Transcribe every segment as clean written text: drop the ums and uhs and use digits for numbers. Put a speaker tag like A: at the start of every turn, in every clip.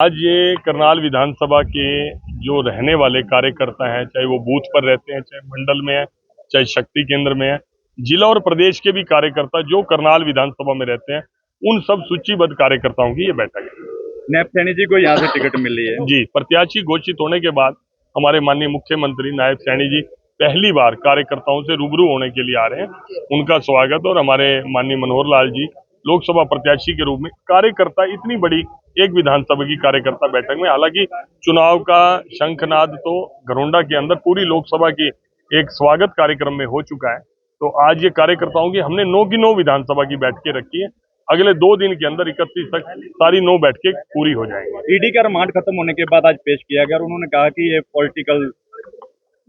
A: आज ये करनाल विधानसभा के जो रहने वाले कार्यकर्ता हैं, चाहे वो बूथ पर रहते हैं, चाहे मंडल में है, चाहे शक्ति केंद्र में है, जिला और प्रदेश के भी कार्यकर्ता जो करनाल विधानसभा में रहते हैं, उन सब सूचीबद्ध कार्यकर्ताओं की ये बैठक है।
B: नैब सैनी जी को यहाँ से टिकट मिली है
A: जी, प्रत्याशी घोषित होने के बाद हमारे माननीय मुख्यमंत्री नायब सैनी जी पहली बार कार्यकर्ताओं से रूबरू होने के लिए आ रहे हैं। उनका स्वागत। और हमारे माननीय मनोहर लाल जी लोकसभा प्रत्याशी के रूप में कार्यकर्ता इतनी बड़ी एक विधानसभा की कार्यकर्ता बैठक में, हालांकि चुनाव का शंखनाद तो घरोंडा के अंदर पूरी लोकसभा की एक स्वागत कार्यक्रम में हो चुका है, तो आज ये कार्यकर्ताओं की हमने 9 की 9 विधानसभा की बैठकें रखी है। अगले 2 दिन के अंदर 31 तक सारी 9 बैठकें पूरी हो जाएंगी।
B: ईडी का रिमांड खत्म होने के बाद आज पेश किया गया और उन्होंने कहा कि ये पॉलिटिकल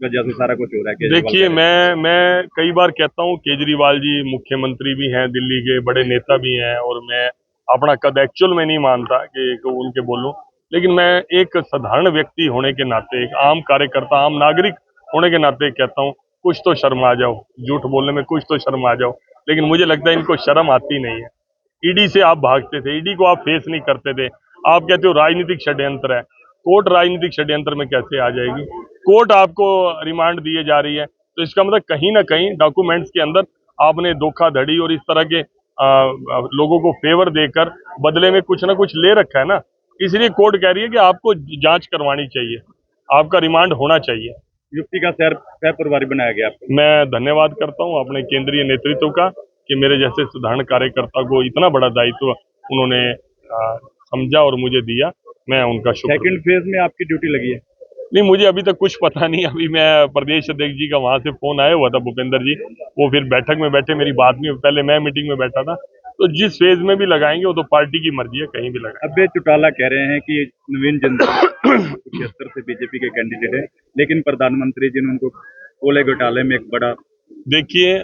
B: वजह से सारा कुछ हो रहा है।
A: देखिए, मैं कई बार कहता हूँ केजरीवाल जी मुख्यमंत्री भी हैं, दिल्ली के बड़े नेता भी हैं, और मैं अपना कद एक्चुअल में नहीं मानता कि उनके बोलूं, लेकिन मैं एक साधारण व्यक्ति होने के नाते, एक आम कार्यकर्ता, आम नागरिक होने के नाते कहता हूँ कुछ तो शर्म आ जाओ, झूठ बोलने में कुछ तो शर्म आ जाओ। लेकिन मुझे लगता है इनको शर्म आती नहीं है। ईडी से आप भागते थे, ईडी को आप फेस नहीं करते थे। आप कहते हो राजनीतिक षड्यंत्र है, कोर्ट राजनीतिक षड्यंत्र में कैसे आ जाएगी? कोर्ट आपको रिमांड दिए जा रही है, तो इसका मतलब कहीं ना कहीं डॉक्यूमेंट्स के अंदर आपने धोखाधड़ी और इस तरह के लोगों को फेवर देकर बदले में कुछ ना कुछ ले रखा है ना। इसलिए कोर्ट कह रही है कि आपको जांच करवानी चाहिए, आपका रिमांड होना चाहिए।
B: युक्ति का सह प्रभारी बनाया गया आपको।
A: मैं धन्यवाद करता हूं अपने केंद्रीय नेतृत्व का कि मेरे जैसे साधारण कार्यकर्ता को इतना बड़ा दायित्व उन्होंने समझा और मुझे दिया। मैं उनका शुक्र।
B: सेकंड फेज में आपकी ड्यूटी लगी है?
A: नहीं, मुझे अभी तक कुछ पता नहीं। अभी मैं प्रदेश अध्यक्ष जी का वहां से फोन आया हुआ था, भूपेंद्र जी, वो फिर बैठक में बैठे, मेरी बात नहीं, पहले मैं मीटिंग में बैठा था। तो जिस फेज में भी लगाएंगे वो तो पार्टी की मर्जी है, कहीं भी लगाएंगे।
B: अभय चौटाला कह रहे हैं कि नवीन जिंदल कुरुक्षेत्र से बीजेपी के कैंडिडेट है, लेकिन प्रधानमंत्री जी ने उनको कोले घोटाले में एक बड़ा।
A: देखिए,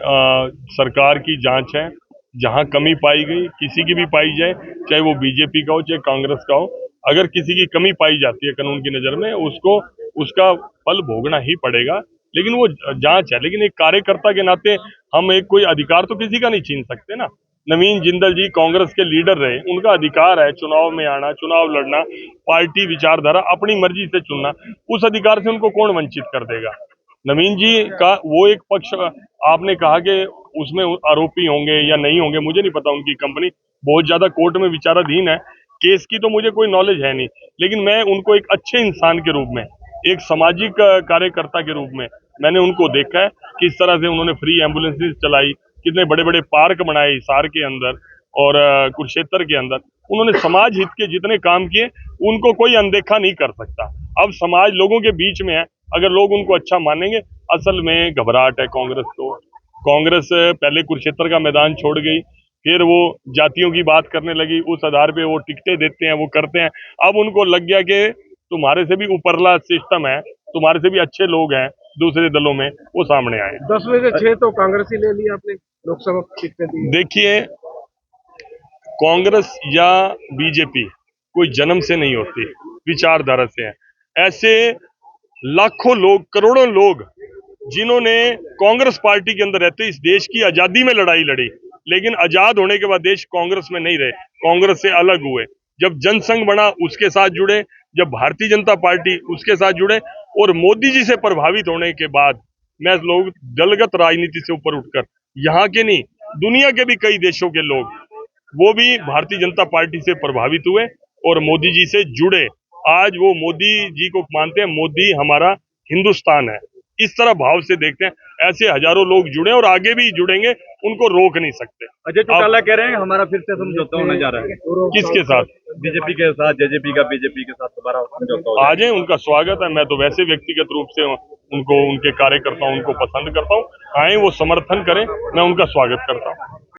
A: सरकार की जांच है, जहां कमी पाई गई, किसी की भी पाई जाए, चाहे वो बीजेपी का हो चाहे कांग्रेस का हो, अगर किसी की कमी पाई जाती है कानून की नजर में, उसको उसका फल भोगना ही पड़ेगा। लेकिन वो जांच है। लेकिन एक कार्यकर्ता के नाते हम एक कोई अधिकार तो किसी का नहीं छीन सकते ना। नवीन जिंदल जी कांग्रेस के लीडर रहे, उनका अधिकार है चुनाव में आना, चुनाव लड़ना, पार्टी विचारधारा अपनी मर्जी से चुनना। उस अधिकार से उनको कौन वंचित कर देगा? नवीन जी का वो एक पक्ष आपने कहा कि उसमें आरोपी होंगे या नहीं होंगे, मुझे नहीं पता। उनकी कंपनी बहुत ज्यादा कोर्ट में विचाराधीन है, केस की तो मुझे कोई नॉलेज है नहीं। लेकिन मैं उनको एक अच्छे इंसान के रूप में, एक सामाजिक कार्यकर्ता के रूप में मैंने उनको देखा है। किस तरह से उन्होंने फ्री एम्बुलेंसेज चलाई, कितने बड़े बड़े पार्क बनाए हिसार के अंदर और कुरुक्षेत्र के अंदर। उन्होंने समाज हित के जितने काम किए, उनको कोई अनदेखा नहीं कर सकता। अब समाज लोगों के बीच में है, अगर लोग उनको अच्छा मानेंगे। असल में घबराहट है कांग्रेस को। कांग्रेस पहले कुरुक्षेत्र का मैदान छोड़ गई, फिर वो जातियों की बात करने लगी, उस आधार पे वो टिकटें देते हैं, वो करते हैं। अब उनको लग गया कि तुम्हारे से भी ऊपरला सिस्टम है, तुम्हारे से भी अच्छे लोग हैं दूसरे दलों में, वो सामने आए।
C: 10 में से 6 तो कांग्रेस ही ले लिया आपने, लोकसभा टिकटें दी।
A: देखिए, कांग्रेस या बीजेपी कोई जन्म से नहीं होती, विचारधारा से है। ऐसे लाखों लोग, करोड़ों लोग जिन्होंने कांग्रेस पार्टी के अंदर रहते इस देश की आजादी में लड़ाई लड़ी, लेकिन आजाद होने के बाद देश कांग्रेस में नहीं रहे, कांग्रेस से अलग हुए। जब जनसंघ बना उसके साथ जुड़े, जब भारतीय जनता पार्टी उसके साथ जुड़े, और मोदी जी से प्रभावित होने के बाद मैं लोग दलगत राजनीति से ऊपर उठकर, यहाँ के नहीं दुनिया के भी कई देशों के लोग, वो भी भारतीय जनता पार्टी से प्रभावित हुए और मोदी जी से जुड़े। आज वो मोदी जी को मानते हैं, मोदी हमारा हिंदुस्तान है, इस तरह भाव से देखते हैं। ऐसे हजारों लोग जुड़े और आगे भी जुड़ेंगे, उनको रोक नहीं सकते।
B: अजय चौटाला कह रहे हैं हमारा फिर से समझौता होने जा रहा है।
A: किसके साथ?
B: बीजेपी के साथ, जेजेपी का बीजेपी के साथ दोबारा समझौता हो।
A: आ जाए, उनका स्वागत है। मैं तो वैसे व्यक्तिगत रूप से उनको, उनके कार्यकर्ताओं उनको पसंद करता हूँ। आए, वो समर्थन करें, मैं उनका स्वागत करता हूँ।